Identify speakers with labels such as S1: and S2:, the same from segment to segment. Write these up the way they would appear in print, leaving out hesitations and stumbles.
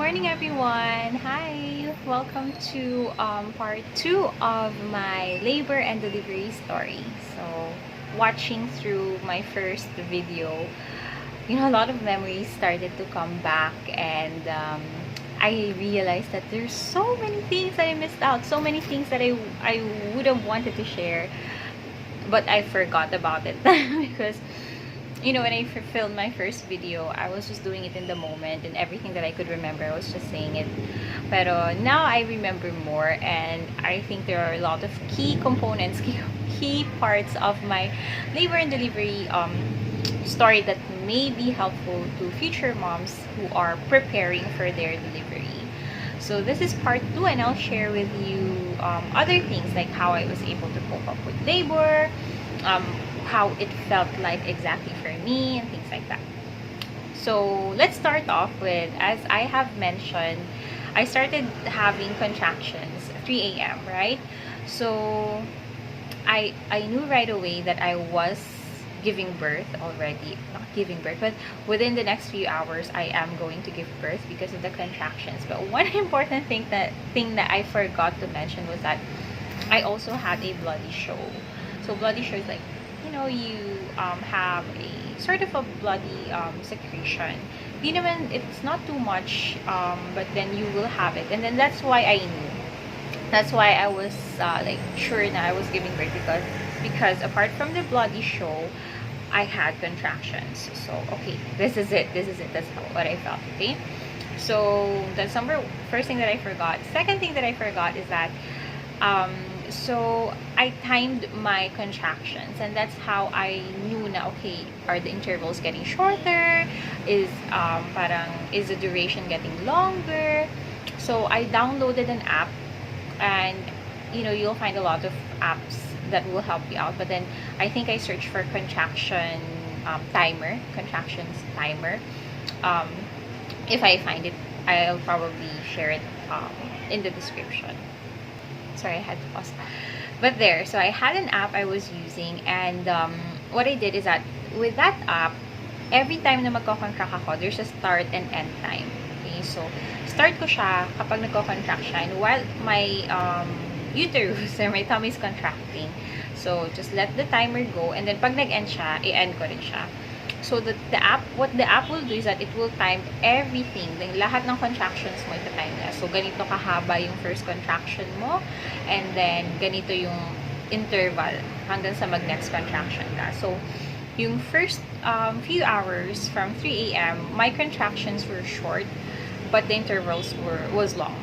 S1: morning, everyone. Hi, welcome to part 2 of my labor and delivery story. So, watching through my first video, a lot of memories started to come back, and I realized that there's so many things that I missed out, so many things that I would have wanted to share, but I forgot about it because when I filmed my first video, I was just doing it in the moment, and everything that I could remember, I was just saying it. Pero now I remember more, and I think there are a lot of key components, key parts of my labor and delivery story that may be helpful to future moms who are preparing for their delivery. So this is part 2, and I'll share with you other things like how I was able to cope up with labor, um, how it felt like exactly for me, and things like that. So let's start off with, as I have mentioned, I started having contractions 3 a.m., right? So I knew right away that I was giving birth already. Not giving birth, but within the next few hours I am going to give birth because of the contractions. But one important thing that I forgot to mention was that I also had a bloody show. So bloody show is like, you have a sort of a bloody secretion. Di naman, it's not too much, but then you will have it. And then that's why I knew. That's why I was like sure that I was giving birth, because apart from the bloody show, I had contractions. So okay, this is it. That's what I felt. Okay. So that's first thing that I forgot. Second thing that I forgot is that so I timed my contractions, and that's how I knew na okay, are the intervals getting shorter? Is the duration getting longer? So I downloaded an app, and you'll find a lot of apps that will help you out. But then I think I searched for contractions timer. Um, if I find it, I'll probably share it in the description. Sorry, I had to pause. But there, so I had an app I was using, and what I did is that with that app, every time na magko-contract ako, there's a start and end time. Okay, so start ko siya kapag nagko-contract siya, and while my uterus or my tummy is contracting. So just let the timer go, and then pag nag-end siya, i-end ko rin siya. So what the app will do is that it will time everything. Lahat ng contractions mo ita-time niya. So ganito kahaba yung first contraction mo, and then ganito yung interval hanggang sa mag-next contraction ka. So yung first few hours from 3 a.m., my contractions were short, but the intervals was long.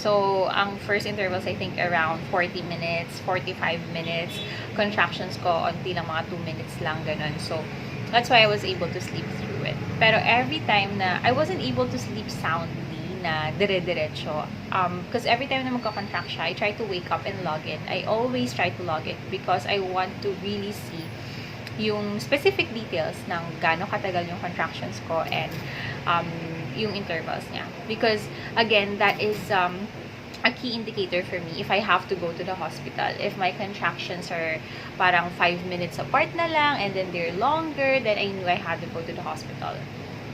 S1: So, ang first intervals, I think, around 40 minutes, 45 minutes. Contractions ko, onti lang, mga 2 minutes lang, ganun. So, that's why I was able to sleep through it. Pero every time na, I wasn't able to sleep soundly na dire-diretso. Because every time na magka-contract siya, I try to wake up and log in. I always try to log it because I want to really see yung specific details ng gaano katagal yung contractions ko, and yung intervals niya. Because, again, that is a key indicator for me if I have to go to the hospital. If my contractions are parang 5 minutes apart na lang, and then they're longer, then I knew I had to go to the hospital.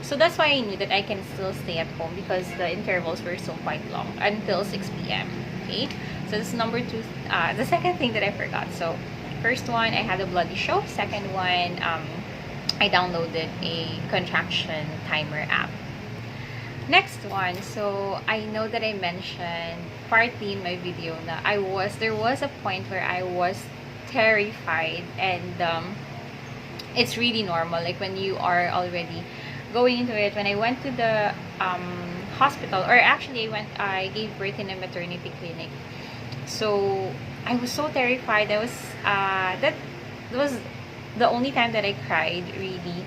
S1: So that's why I knew that I can still stay at home, because the intervals were so quite long, until 6 p.m. Okay? So this is number 2. The second thing that I forgot. So, first one, I had a bloody show. Second one, I downloaded a contraction timer app. Next one, so I know that I mentioned partly in my video na there was a point where I was terrified, and it's really normal, like when you are already going into it. When I went to the hospital, or actually I gave birth in a maternity clinic, so I was so terrified. That was the only time that I cried, really.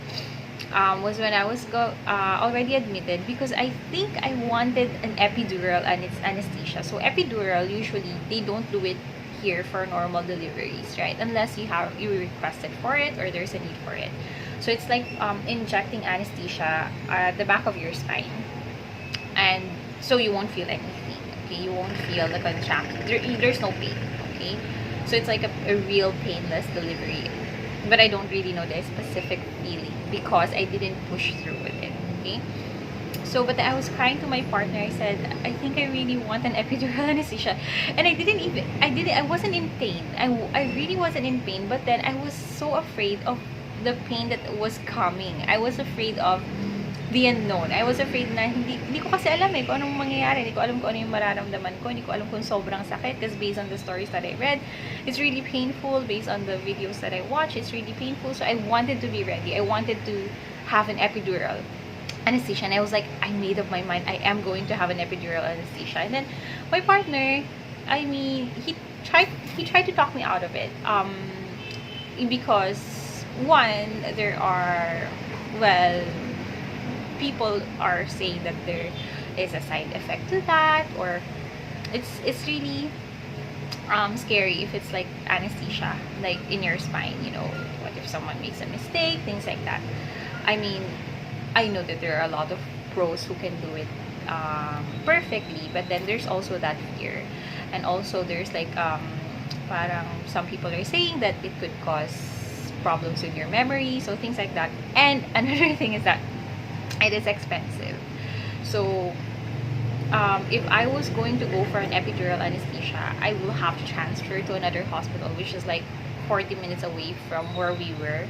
S1: Was when I was already admitted, because I think I wanted an epidural and it's anesthesia. So epidural, usually they don't do it here for normal deliveries, right? Unless you requested for it or there's a need for it. So it's like injecting anesthesia at the back of your spine, and so you won't feel anything. Okay, you won't feel the contraction. There's no pain. Okay, so it's like a real painless delivery. But I don't really know the specific feeling because I didn't push through with it. Okay, So, but I was crying to my partner. I said, I think I really want an epidural anesthesia. And I wasn't in pain. I really wasn't in pain. But then I was so afraid of the pain that was coming. I was afraid of the unknown. I was afraid na hindi ko kasi alam kung anong mangyayari. Hindi ko alam kung ano yung mararamdaman ko. Hindi ko alam kung sobrang sakit because based on the stories that I read, it's really painful. Based on the videos that I watch, it's really painful. So I wanted to be ready. I wanted to have an epidural anesthesia. And I was like, I made up my mind. I am going to have an epidural anesthesia. And then my partner, I mean, he tried to talk me out of it. Because one, there are, well, people are saying that there is a side effect to that, or it's really scary if it's like anesthesia, like in your spine, you know, what if someone makes a mistake, things like that. I mean, I know that there are a lot of pros who can do it perfectly, but then there's also that fear. And also there's like parang some people are saying that it could cause problems with your memory, so things like that. And another thing is that it is expensive. So if I was going to go for an epidural anesthesia, I will have to transfer to another hospital, which is like 40 minutes away from where we were,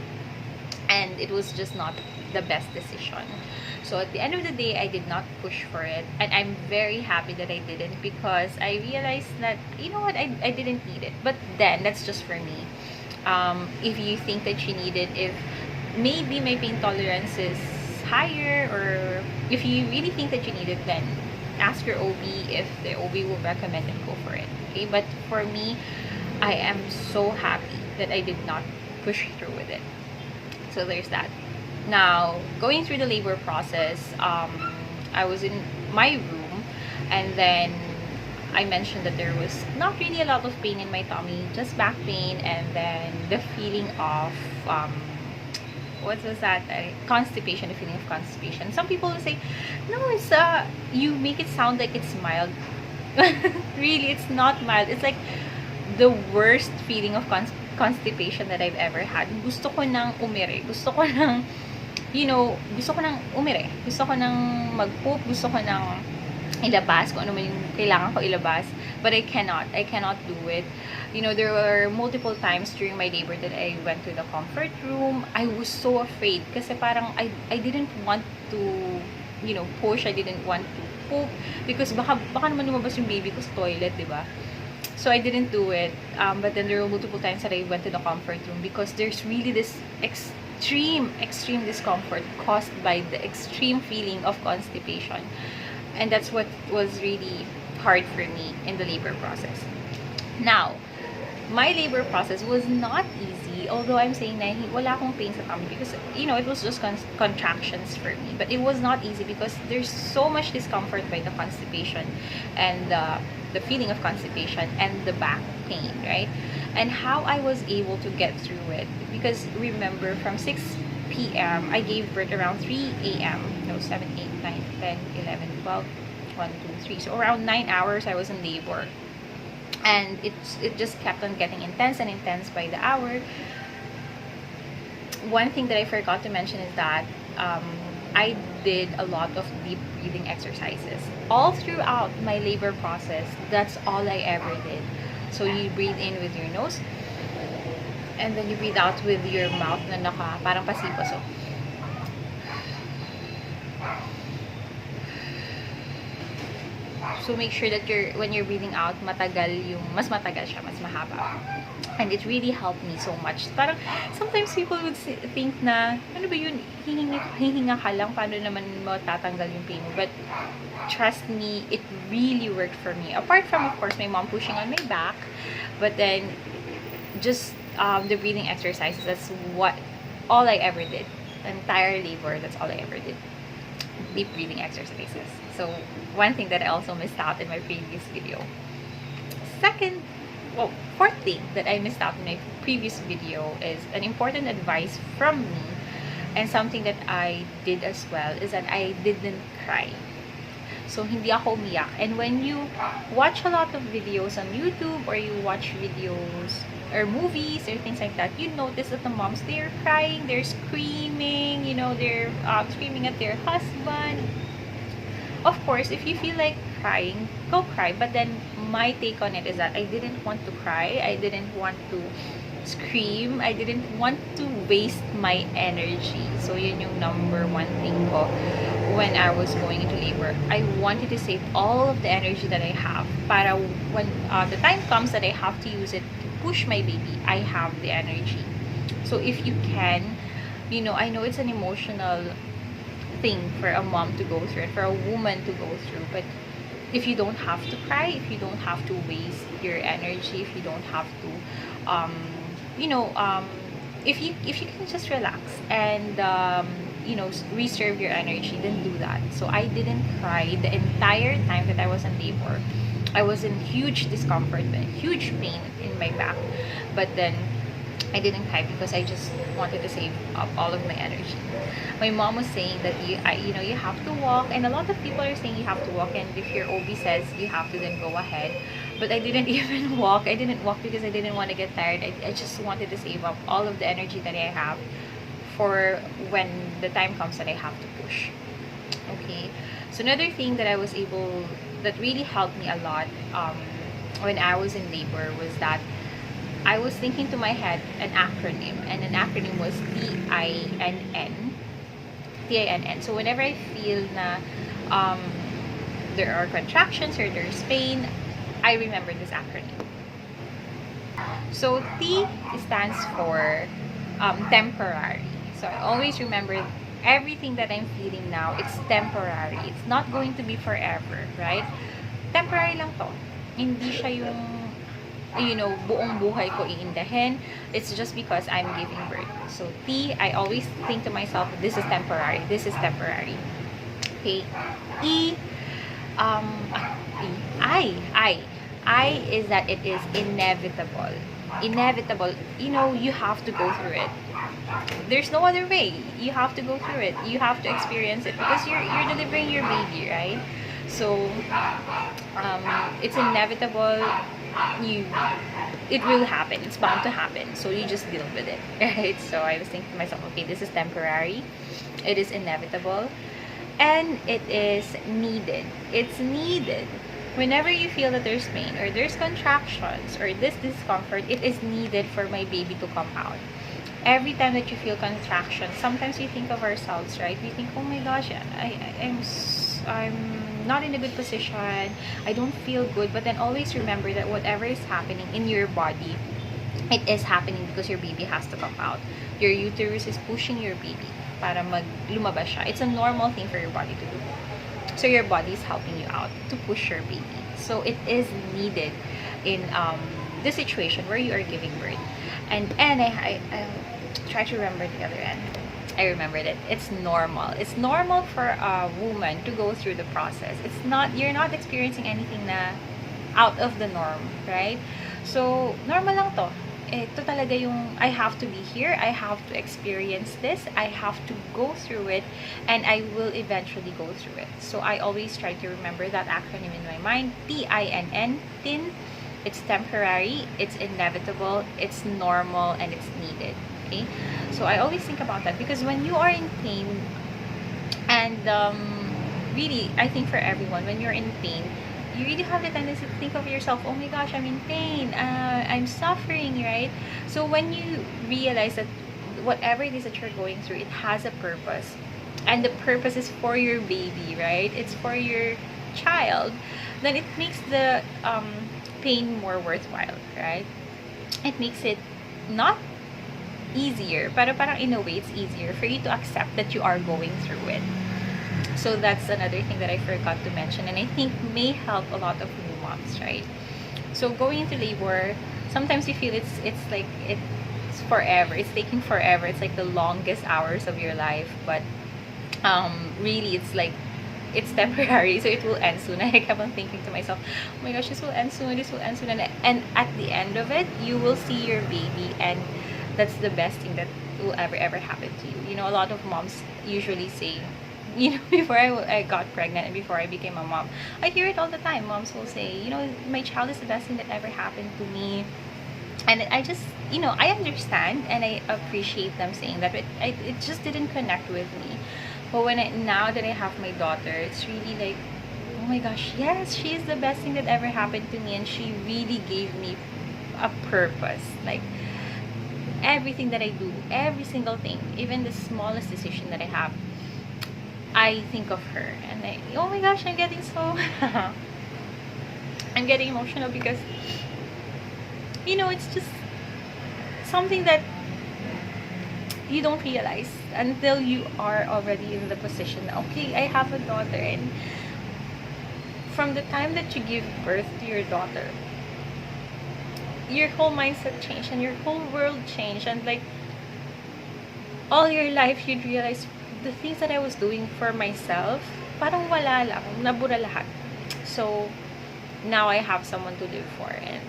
S1: and it was just not the best decision. So at the end of the day, I did not push for it, and I'm very happy that I didn't, because I realized that, you know what, I didn't need it. But then that's just for me. If you think that you need it, if maybe my pain tolerance is higher, or if you really think that you need it, then ask your OB if the OB will recommend and go for it. Okay, but for me, I am so happy that I did not push through with it. So there's that. Now, going through the labor process, I was in my room, and then I mentioned that there was not really a lot of pain in my tummy, just back pain, and then the feeling of what was that? Constipation, the feeling of constipation. Some people will say, no, it's you make it sound like it's mild. Really, it's not mild. It's like the worst feeling of constipation that I've ever had. Gusto ko nang umire. Gusto ko nang, you know, gusto ko nang umire. Gusto ko nang mag-poop. Gusto ko nang ilabas kung ano man yung kailangan ko ilabas, but I cannot do it. You know, there were multiple times during my labor that I went to the comfort room. I was so afraid kasi parang I didn't want to, you know, push. I didn't want to poop because baka naman lumabas yung baby ko sa toilet, diba? So I didn't do it. But then there were multiple times that I went to the comfort room because there's really this extreme discomfort caused by the extreme feeling of constipation. And that's what was really hard for me in the labor process. Now, my labor process was not easy, although I'm saying na wala akong pain sa tummy because, you know, it was just contractions for me. But it was not easy because there's so much discomfort by the constipation and the feeling of constipation and the back pain, right? And how I was able to get through it, because remember, from 6 p.m. I gave birth around 3 a.m. No, 7, 8, 9, 10, 11, 12, 1, 2, 3. So around 9 hours I was in labor. And it just kept on getting intense and intense by the hour. One thing that I forgot to mention is that I did a lot of deep breathing exercises. All throughout my labor process, that's all I ever did. So you breathe in with your nose, and then you breathe out with your mouth na parang pasipo. So make sure that when you're breathing out, mas matagal siya, mas mahaba. And it really helped me so much. Parang sometimes people would think na, ano ba yun, hihinga ka lang, paano naman matatanggal yung pain mo? But trust me, it really worked for me. Apart from, of course, my mom pushing on my back, but then just the breathing exercises, that's all I ever did. The entire labor, that's all I ever did. Deep breathing exercises. So one thing that I also missed out in my previous video. Fourth thing that I missed out in my previous video is an important advice from me, and something that I did as well, is that I didn't cry. So hindi ako umiyak. And when you watch a lot of videos on YouTube, or you watch videos or movies or things like that, you notice that the moms, they're crying, they're screaming, you know, they're screaming at their husband, Of course, if you feel like crying, go cry. But then my take on it is that I didn't want to cry. I didn't want to scream. I didn't want to waste my energy. So yun yung number one thing ko when I was going into labor. I wanted to save all of the energy that I have para when the time comes that I have to use it to push my baby, I have the energy. So if you can, I know it's an emotional thing for a mom to go through and for a woman to go through, but if you don't have to cry, if you don't have to waste your energy, if you don't have to if you can just relax and reserve your energy, then do that. So I didn't cry the entire time that I was in labor. I was in huge discomfort, huge pain in my back, but then I didn't cry because I just wanted to save up all of my energy. My mom was saying that you have to walk, and a lot of people are saying you have to walk, and if your OB says you have to, then go ahead. But I didn't even walk. I didn't walk because I didn't want to get tired. I just wanted to save up all of the energy that I have for when the time comes that I have to push. Okay. So another thing that that really helped me a lot when I was in labor was that I was thinking to my head an acronym, and an acronym was TINN. TINN. So whenever I feel na there are contractions or there's pain, I remember this acronym. So T stands for temporary. So I always remember everything that I'm feeling now, it's temporary. It's not going to be forever, right? Temporary lang to. Hindi siya yung buong buhay ko iindahin. It's just because I'm giving birth. So T, I always think to myself, this is temporary. This is temporary. Okay. E, I is that it is inevitable. Inevitable. You have to go through it. There's no other way. You have to go through it. You have to experience it because you're delivering your baby, right? So it's inevitable. It will happen. It's bound to happen. So you just deal with it, right? So I was thinking to myself, okay, this is temporary. It is inevitable, and it is needed. It's needed. Whenever you feel that there's pain or there's contractions or this discomfort, it is needed for my baby to come out. Every time that you feel contractions, sometimes we think of ourselves, right? We think, oh my gosh, I'm not in a good position, I don't feel good. But then always remember that whatever is happening in your body, it is happening because your baby has to come out. Your uterus is pushing your baby para lumabas siya. It's a normal thing for your body to do. So your body is helping you out to push your baby. So it is needed in the situation where you are giving birth. And I try to remember the other end. I remember that it's normal. It's normal for a woman to go through the process. You're not experiencing anything na out of the norm, right? So, normal lang to. Ito talaga yung I have to be here. I have to experience this. I have to go through it. And I will eventually go through it. So, I always try to remember that acronym in my mind. TINN, TIN. It's temporary. It's inevitable. It's normal. And it's needed. Okay? So I always think about that because when you are in pain, and really, I think for everyone, when you're in pain, you really have the tendency to think of yourself, oh my gosh, I'm in pain, I'm suffering, right? So when you realize that whatever it is that you're going through, it has a purpose, and the purpose is for your baby, right? It's for your child, then it makes the pain more worthwhile, right? It makes it not easier, pero parang in a way it's easier for you to accept that you are going through it. So that's another thing that I forgot to mention, and I think may help a lot of new moms, right? So going into labor, sometimes you feel it's like it's forever. It's taking forever. It's like the longest hours of your life, but really it's like it's temporary, so it will end soon. I kept on thinking to myself, oh my gosh, this will end soon, this will end soon, and at the end of it, you will see your baby, and that's the best thing that will ever happen to you. A lot of moms usually say, before I got pregnant and before I became a mom, I hear it all the time. Moms will say, my child is the best thing that ever happened to me. And I just, I understand and I appreciate them saying that, but it just didn't connect with me. But now that I have my daughter, it's really like, oh my gosh, yes, she is the best thing that ever happened to me, and she really gave me a purpose. Like, everything that I do, every single thing, even the smallest decision that I have, I think of her. And oh my gosh, I'm getting so I'm getting emotional because, it's just something that you don't realize until you are already in the position, okay, I have a daughter. And from the time that you give birth to your daughter, your whole mindset changed and your whole world changed. And like, all your life you'd realize the things that I was doing for myself, parang wala lang, nabura lahat. So now I have someone to live for, and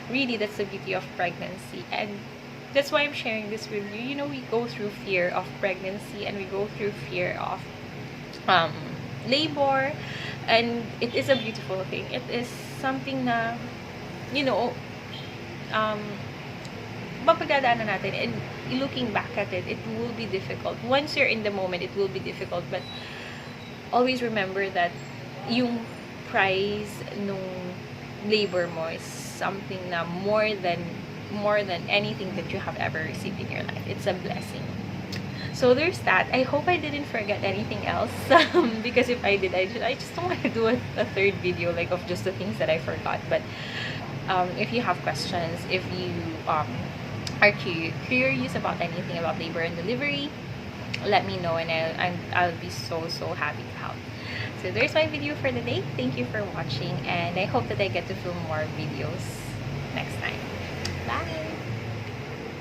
S1: really that's the beauty of pregnancy. And that's why I'm sharing this with you. We go through fear of pregnancy, and we go through fear of labor, and it is a beautiful thing. It is something na, mapagdadaanan natin, and looking back at it, it will be difficult. Once you're in the moment, it will be difficult, but always remember that yung prize nung labor mo is something na more than anything that you have ever received in your life. It's a blessing. So there's that. I hope I didn't forget anything else, because if I did, I just don't want to do a third video like of just the things that I forgot. But if you have questions, if you are curious about anything about labor and delivery, let me know, and I'll be so happy to help. So there's my video for the day. Thank you for watching, and I hope that I get to film more videos next time. Bye!